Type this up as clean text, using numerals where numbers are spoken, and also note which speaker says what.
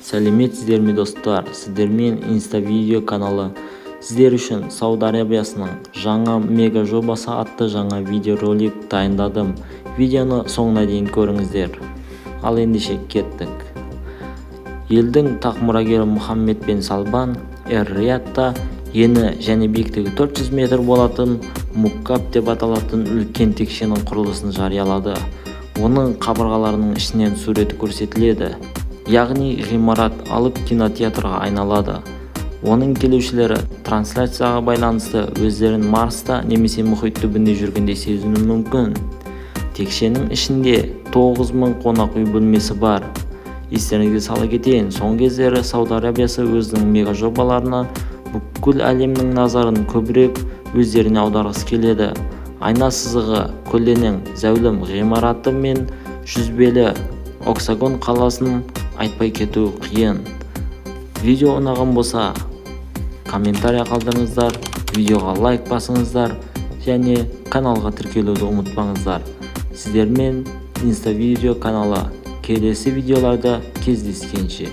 Speaker 1: Сәлеметсіздерме достар, сіздермен инста видео каналы сіздер үшін Сауд Арабиясының жаңа мега жобасы атты жаңа видеоролик дайындадым. Видеоны соңына дейін көріңіздер. Ал ендеше кеттік. Елдің тақ мұрагері Мұхаммед бен Салман Эр-Риядта ені және биіктігі 400 метр болатын Мукаб деп аталатын үлкен текшенің құрылысын жариялады. Оның қабырғаларының ішінен суреті көрсетіледі. Яғни ғимарат алып кинотеатрға айналады. Оның келушілері трансляцияға байланысты өздерін Марста немесе мұхит түбінде жүргенде сезіну мүмкін. Текшенің ішінде 9000 қонақ үй бөлмесі бар. Естеріңізге сала кетейін, соңғы кездері Сауд Арабиясы өзінің мега жобаларына бүкіл әлемнің назарын көбірек өздеріне аударғысы келеді. Айна сызығы көлденең зәулім ғимараты мен жүзбелі Оксагон қаласын айтпай кету қиын. Видео ұнаған болса, комментария қалдырыңыздар, видеоға лайк басыңыздар және каналға тіркелуді ұмытпаңыздар. Сіздермен инста видео каналы келесі видеоларда кездескенше.